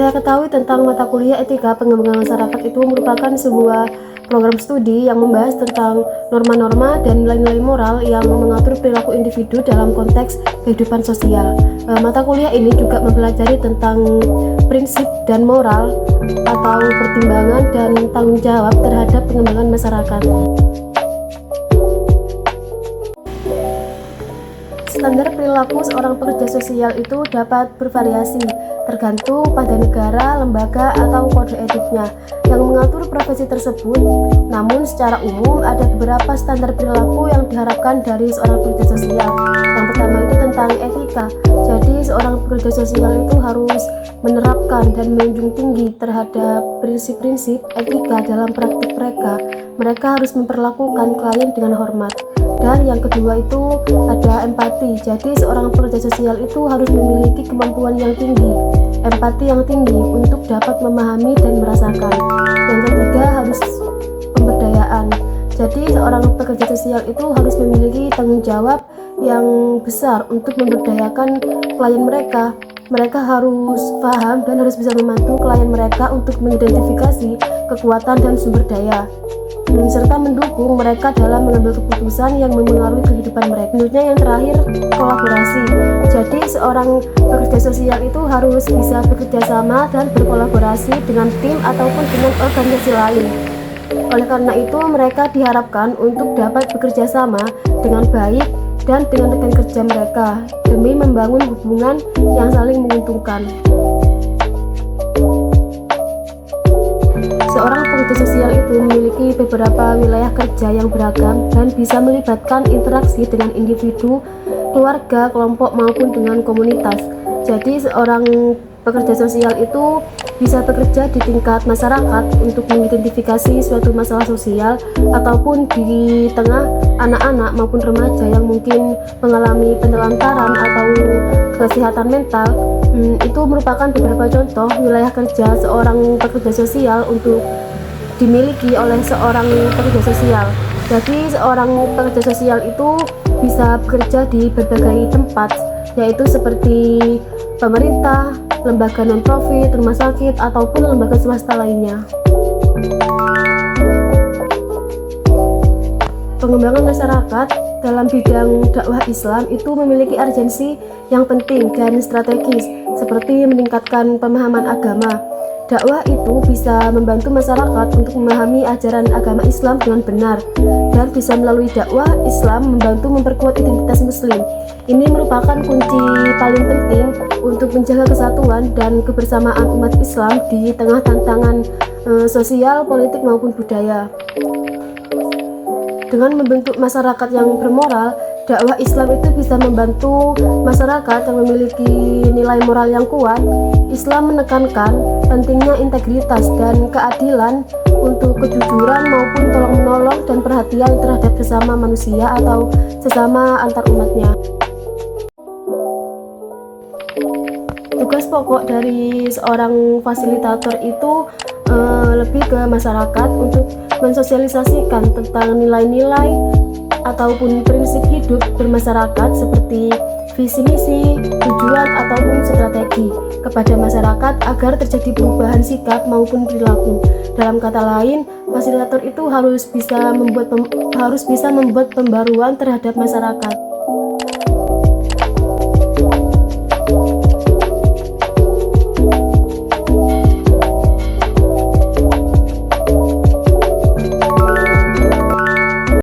saya ketahui tentang mata kuliah etika pengembangan masyarakat itu merupakan sebuah program studi yang membahas tentang norma-norma dan nilai-nilai moral yang mengatur perilaku individu dalam konteks kehidupan sosial. Mata kuliah ini juga mempelajari tentang prinsip dan moral atau pertimbangan dan tanggung jawab terhadap pengembangan masyarakat. Standar perilaku seorang pekerja sosial itu dapat bervariasi, tergantung pada negara, lembaga, atau kode etiknya yang mengatur profesi tersebut. Namun secara umum ada beberapa standar perilaku yang diharapkan dari seorang pekerja sosial. Yang pertama itu tentang etika. Jadi seorang pekerja sosial itu harus menerapkan dan menjunjung tinggi terhadap prinsip-prinsip etika dalam praktik mereka. Mereka harus memperlakukan klien dengan hormat. Dan yang kedua itu ada empati. Jadi seorang pekerja sosial itu harus memiliki kemampuan yang tinggi, empati yang tinggi untuk dapat memahami dan merasakan. Yang ketiga harus pemberdayaan. Jadi seorang pekerja sosial itu harus memiliki tanggung jawab yang besar untuk memberdayakan klien mereka. Mereka harus paham dan harus bisa membantu klien mereka untuk mengidentifikasi kekuatan dan sumber daya, serta mendukung mereka dalam mengambil keputusan yang mempengaruhi kehidupan mereka. Selanjutnya yang terakhir, kolaborasi. Jadi seorang pekerja sosial itu harus bisa bekerja sama dan berkolaborasi dengan tim ataupun dengan organisasi lain. Oleh karena itu mereka diharapkan untuk dapat bekerja sama dengan baik dan dengan rekan kerja mereka demi membangun hubungan yang saling menguntungkan. Seorang pekerja sosial itu memiliki beberapa wilayah kerja yang beragam dan bisa melibatkan interaksi dengan individu, keluarga, kelompok maupun dengan komunitas. Jadi seorang pekerja sosial itu bisa bekerja di tingkat masyarakat untuk mengidentifikasi suatu masalah sosial ataupun di tengah anak-anak maupun remaja yang mungkin mengalami penelantaran atau kesehatan mental. Itu merupakan beberapa contoh wilayah kerja seorang pekerja sosial untuk dimiliki oleh seorang pekerja sosial. Jadi seorang pekerja sosial itu bisa bekerja di berbagai tempat, yaitu seperti pemerintah, lembaga non-profit, rumah sakit, ataupun lembaga swasta lainnya. Pengembangan masyarakat dalam bidang dakwah Islam itu memiliki urgensi yang penting dan strategis, seperti meningkatkan pemahaman agama. Dakwah itu bisa membantu masyarakat untuk memahami ajaran agama Islam dengan benar, dan bisa melalui dakwah Islam membantu memperkuat identitas Muslim. Ini merupakan kunci paling penting untuk menjaga kesatuan dan kebersamaan umat Islam di tengah tantangan sosial, politik maupun budaya. Dengan membentuk masyarakat yang bermoral, dakwah Islam itu bisa membantu masyarakat yang memiliki nilai moral yang kuat. Islam menekankan pentingnya integritas dan keadilan untuk kejujuran maupun tolong-menolong dan perhatian terhadap sesama manusia atau sesama antar umatnya. Tugas pokok dari seorang fasilitator itu lebih ke masyarakat untuk mensosialisasikan tentang nilai-nilai ataupun prinsip hidup bermasyarakat seperti visi misi, tujuan ataupun strategi kepada masyarakat agar terjadi perubahan sikap maupun perilaku. Dalam kata lain, fasilitator itu harus bisa membuat pembaruan terhadap masyarakat.